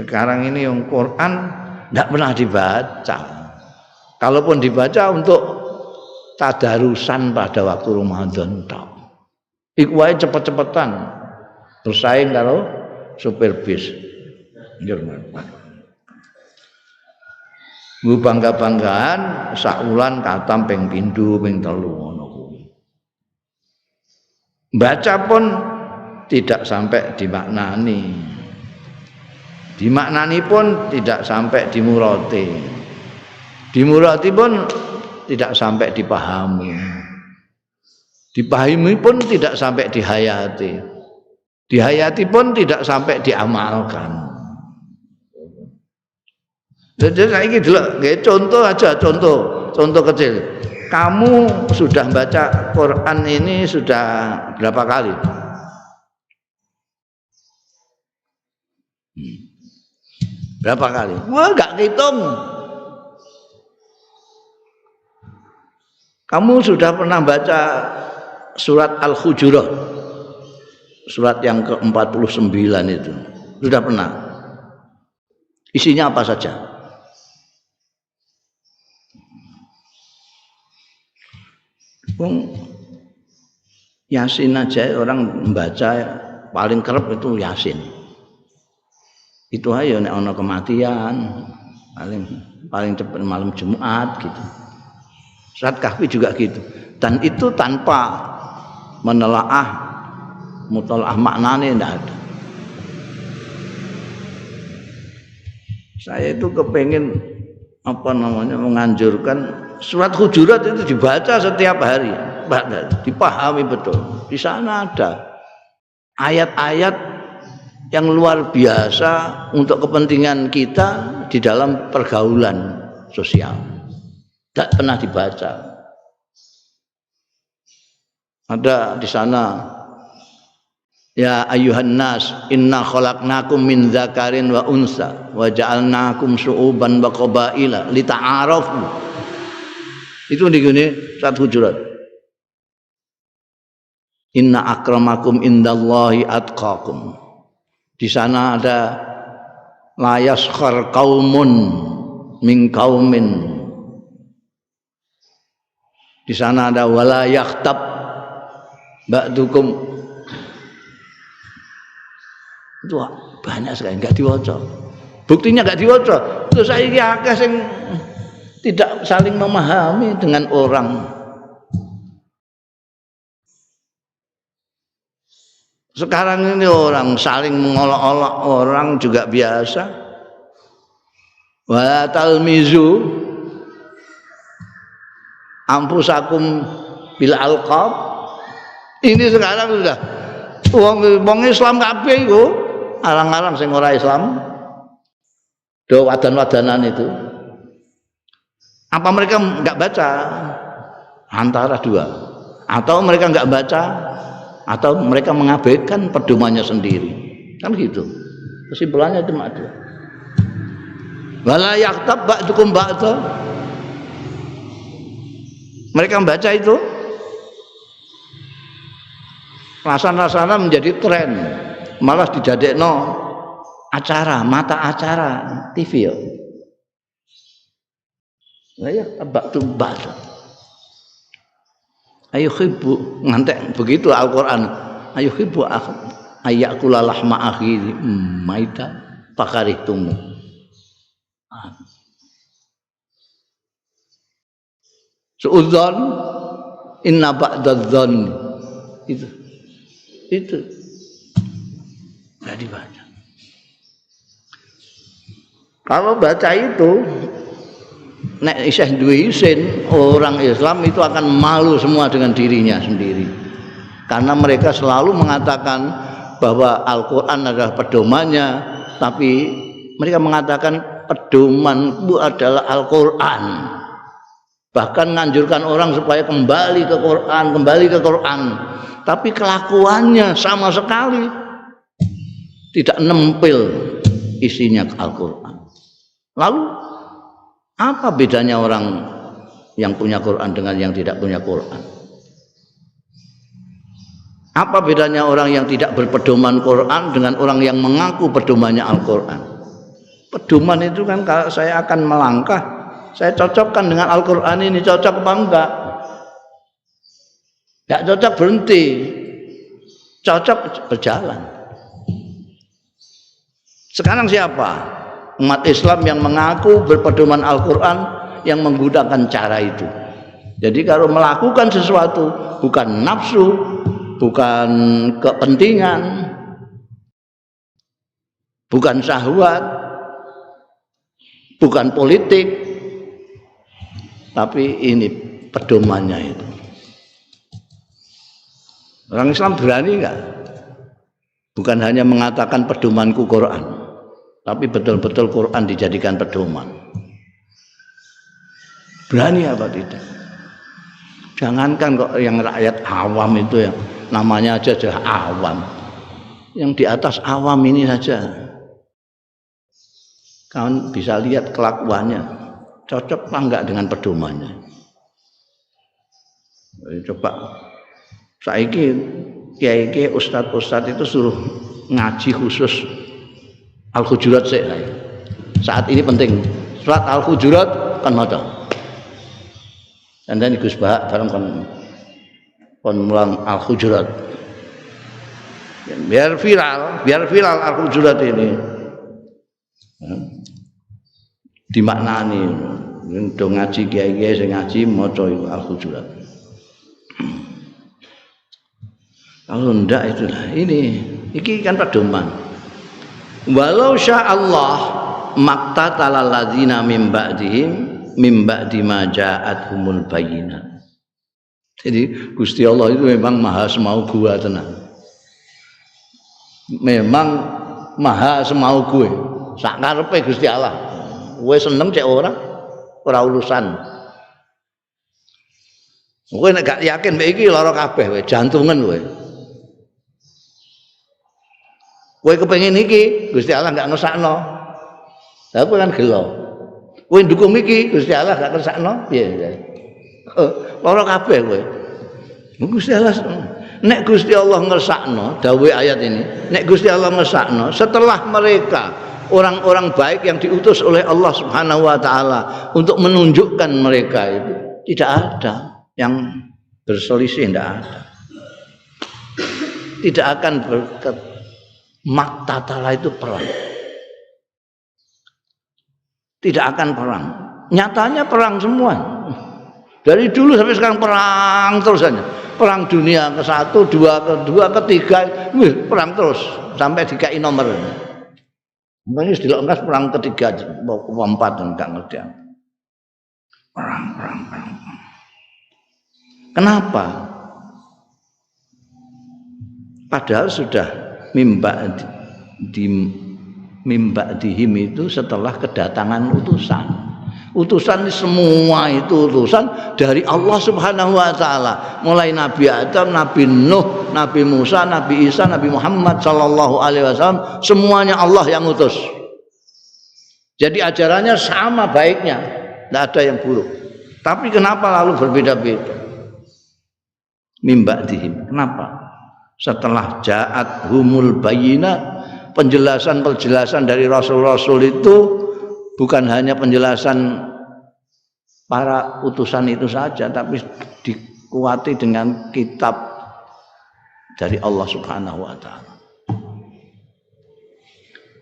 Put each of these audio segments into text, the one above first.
Sekarang ini yang Quran tidak pernah dibaca. Kalaupun dibaca untuk tadarusan pada waktu Ramadan tok. Iku wae cepet-cepetan bersaing karo supir bis. Gue bangga-banggaan sakulan katam ping pindho ping telu ngono kuwi. Baca pun tidak sampai dimaknani. Dimaknani pun tidak sampai dimurati. Dimurati pun tidak sampai dipahami. Dipahami pun tidak sampai dihayati. Dihayati pun tidak sampai diamalkan. Jadi saya ini dulu, contoh aja, contoh kecil. Kamu sudah baca Quran ini sudah berapa kali? Berapa kali? Wah, nggak hitung. Kamu sudah pernah baca surat Al-Hujurat, surat yang ke-49 itu, sudah pernah? Isinya apa saja? Yasin aja orang membaca paling kerep itu Yasin. Itu aja nek ana kematian paling cepat malam Jumat gitu. Surat Kahfi juga gitu. Dan itu tanpa menelaah mutalaah maknanya tidak ada. Saya itu kepengen menganjurkan surat Hujurat itu dibaca setiap hari, dipahami betul. Di sana ada ayat-ayat yang luar biasa untuk kepentingan kita di dalam pergaulan sosial. Tidak pernah dibaca. Ada di sana, ya ayyuhan nas inna khalaqnakum min dzakarin wa unsa wa ja'alnakum syu'uban wa qabaila lita'arafu. Itu di sini surat Hujurat. Inna akramakum indallahi atqakum. Di sana ada la yaskhar qaumun min qaumin. Di sana ada wala yakhtab ba'dukum. Itu banyak sekali enggak diwaca. Buktinya enggak diwaca. Terus saiki akeh sing tidak saling memahami dengan orang. Sekarang ini orang saling mengolok-olok orang juga biasa. Wa talmizu ampusakum bil alqab. Ini sekarang sudah wong Islam kabeh iku, arang-arang sing ora Islam. Do wadan-wadanan itu. Apa mereka enggak baca? Antara dua. Atau mereka enggak baca, atau mereka mengabaikan pedomannya sendiri. Kan gitu. Kesimpulannya cuma dua. Wala yaktab ba'dukum ba'da. Mereka membaca itu rasana-rasana menjadi tren. Malah didadekno acara, mata acara TV ya. Ya tabak tumbal. Ayo khibu ngantek begitu Al-Qur'an. Ayo khibu ayakula lahma akhi maita fakarihtum. Suudzon inna ba'dadzon itu enggak dibaca. Kalau baca itu nek isih duwe isin, orang Islam itu akan malu semua dengan dirinya sendiri. Karena mereka selalu mengatakan bahwa Al-Qur'an adalah pedomannya, tapi mereka mengatakan pedomanku adalah Al-Qur'an. Bahkan menganjurkan orang supaya kembali ke Quran. Tapi kelakuannya sama sekali tidak nempel isinya Al-Qur'an. Lalu apa bedanya orang yang punya Quran dengan yang tidak punya Quran? Apa bedanya orang yang tidak berpedoman Quran dengan orang yang mengaku pedomannya Al-Quran? Pedoman itu kan kalau saya akan melangkah, saya cocokkan dengan Al-Quran ini, cocok apa enggak? Enggak cocok berhenti, cocok berjalan. Sekarang siapa? Umat Islam yang mengaku berpedoman Al-Quran yang menggunakan cara itu. Jadi kalau melakukan sesuatu bukan nafsu, bukan kepentingan, bukan syahwat, bukan politik, tapi ini pedomannya itu. Orang Islam berani enggak? Bukan hanya mengatakan pedomanku Quran, tapi betul-betul Quran dijadikan pedoman. Berani apa tidak? Jangankan kok yang rakyat awam itu yang namanya aja awam. Yang di atas awam ini saja kawan bisa lihat kelakuannya cocok apa enggak dengan pedomannya. Coba saiki kiai ustadz itu suruh ngaji khusus Al-Hujurat saat ini penting surat Al-Hujurat kan maca. Dan dan Gus Bah bareng kon mulang Al-Hujurat. Biar viral Al-Hujurat ini. Dimaknani do ngaji kiai-kiai sing ngaji maca Al-Hujurat. Kalau ndak itulah iki kan pedoman. Walau sya'allah maqtatalal ladzina min ba'di ma ja'athumul bayyinat. Jadi Gusti Allah itu memang maha semau gua tenan. Memang maha semau gue. Sak karepe Gusti Allah. Kowe seneng cek ora urusan. Kowe nek gak yakin mek iki lara kabeh kowe, jantungan kowe. Kowe kepengin iki, Gusti Allah gak ngesakno. Lah kowe kan gelo. Kowe ndukung iki, Gusti Allah gak ngesakno, piye? Lara kabeh kowe. Gusti Allah nek Gusti Allah ngesakno, dawuh ayat ini, nek Gusti Allah ngesakno setelah mereka orang-orang baik yang diutus oleh Allah Subhanahu wa taala untuk menunjukkan mereka itu tidak ada yang berselisih, tidak ada. Tidak akan maktatala itu perang. Tidak akan perang. Nyatanya perang semua. Dari dulu sampai sekarang perang terus saja. Perang dunia ke-1, 2, ke-2, ke-3, perang terus sampai dikai nomor. Mungkin dilongkas perang ketiga, keempat dan enggak ngerti. Perang. Kenapa? Padahal sudah mimba dihim itu setelah kedatangan utusan. Utusan semua itu utusan dari Allah Subhanahu wa taala. Mulai Nabi Adam, Nabi Nuh, Nabi Musa, Nabi Isa, Nabi Muhammad sallallahu alaihi wasallam, semuanya Allah yang utus. Jadi ajarannya sama baiknya, tidak ada yang buruk. Tapi kenapa lalu berbeda-beda? Mimba dihim. Kenapa? Setelah ja'at humul bayyinat, penjelasan-penjelasan dari rasul-rasul itu bukan hanya penjelasan para utusan itu saja, tapi dikuati dengan kitab dari Allah Subhanahu wa taala.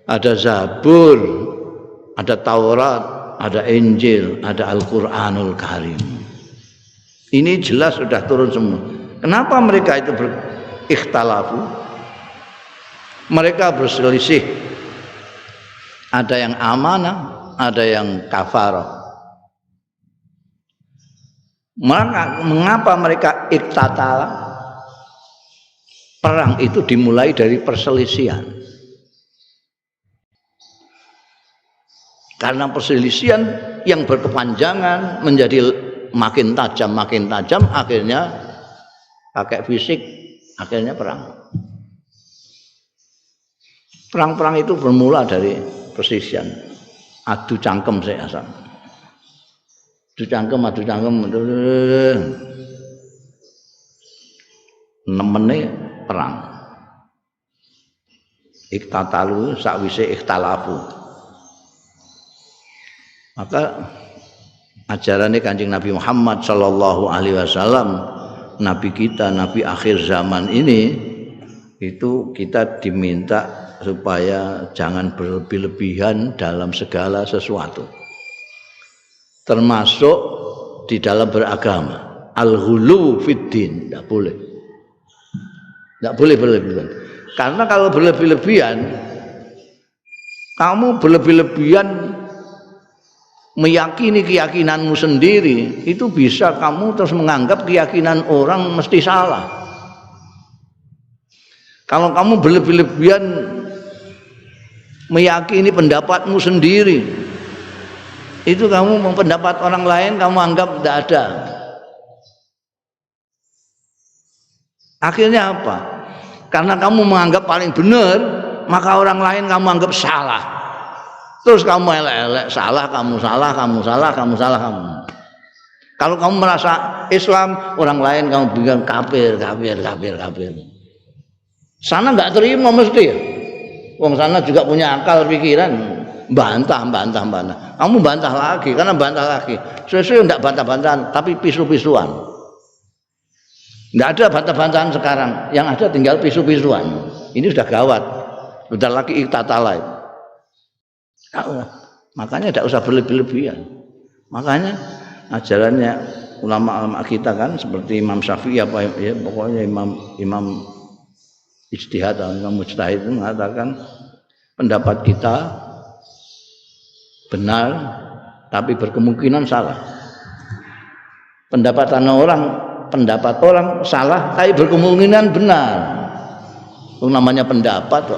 Ada Zabur, ada Taurat, ada Injil, ada Al-Qur'anul Karim. Ini jelas sudah turun semua. Kenapa mereka itu berikhtilafu? Mereka berselisih. Ada yang amanah, ada yang kafarah. Mengapa mereka iktatala? Perang itu dimulai dari perselisihan. Karena perselisihan yang berkepanjangan menjadi makin tajam, akhirnya pakai fisik, akhirnya perang. Perang-perang itu bermula dari perselisihan. Adu cangkem saya asal. Adu cangkem. Nemene perang. Iktatalu sakwise ikhtalafu. Maka ajarannya Kanjeng Nabi Muhammad sallallahu alaihi wasallam, nabi kita, nabi akhir zaman ini, itu kita diminta supaya jangan berlebih-lebihan dalam segala sesuatu. Termasuk di dalam beragama. Al-ghulu fiddin, tidak boleh. Tidak boleh berlebihan. Karena kalau berlebih-lebihan, kamu berlebih-lebihan meyakini keyakinanmu sendiri, itu bisa kamu terus menganggap keyakinan orang mesti salah. Kalau kamu berlebih-lebihan meyakini pendapatmu sendiri, itu kamu pendapat orang lain kamu anggap tidak ada. Akhirnya apa? Karena kamu menganggap paling benar, maka orang lain kamu anggap salah. Terus kamu elek-elek, salah, kamu salah, kamu salah, kamu salah, kamu. Kalau kamu merasa Islam, orang lain kamu bilang kafir, kafir, kafir, kafir. Sana nggak terima mesti ya. Wong sana juga punya akal pikiran, bantah. Kamu bantah lagi, karena bantah lagi. Sesuai enggak bantah-bantahan, tapi pisu-pisuan. Enggak ada bantah-bantahan sekarang, yang ada tinggal pisu-pisuan. Ini sudah gawat, sudah lagi iktatala. Makanya tidak usah berlebih-lebihan. Makanya ajarannya ulama-ulama kita kan seperti Imam Syafi'i apa ya, pokoknya imam ijtihad atau imam mujtahid itu mengatakan pendapat kita benar tapi berkemungkinan salah. Pendapat orang salah tapi berkemungkinan benar. Itu namanya pendapat.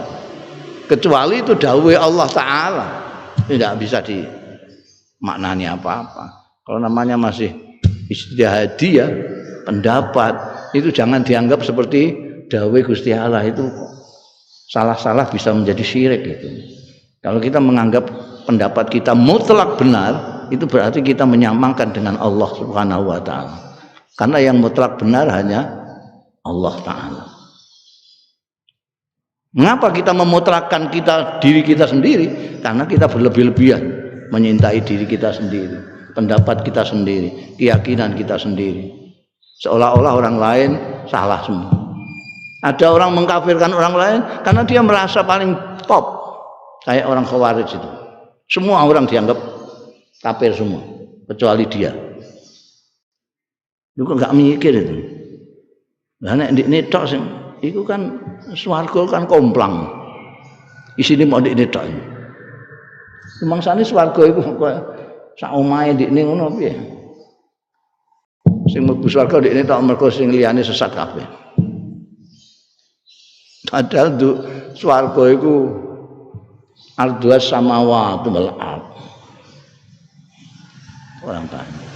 Kecuali itu dawuh Allah Ta'ala, tidak bisa dimaknani apa-apa. Kalau namanya masih ijtihadi ya, pendapat itu jangan dianggap seperti dawuh Gusti Allah, itu salah-salah bisa menjadi syirik gitu. Kalau kita menganggap pendapat kita mutlak benar, itu berarti kita menyamakan dengan Allah Subhanahu wa taala. Karena yang mutlak benar hanya Allah Ta'ala. Mengapa kita memutrakkan diri kita sendiri? Karena kita berlebih-lebihan menyintai diri kita sendiri, pendapat kita sendiri, keyakinan kita sendiri. Seolah-olah orang lain salah semua. Ada orang mengkafirkan orang lain karena dia merasa paling top, kayak orang Khawarij itu. Semua orang dianggap kafir semua, kecuali dia. Itu enggak mikir itu. Lah nek ndekne tok sing iku kan swarga kan komplang. Isine mau ndekne tok. Rumangsane swarga iku kok sak omahe ndekne ngono piye? Sing mlebu swarga ndekne tok mergo sing liyane sesat kabeh. Padahal swarga iku ardhas samawati wal ardh. Orang tanya.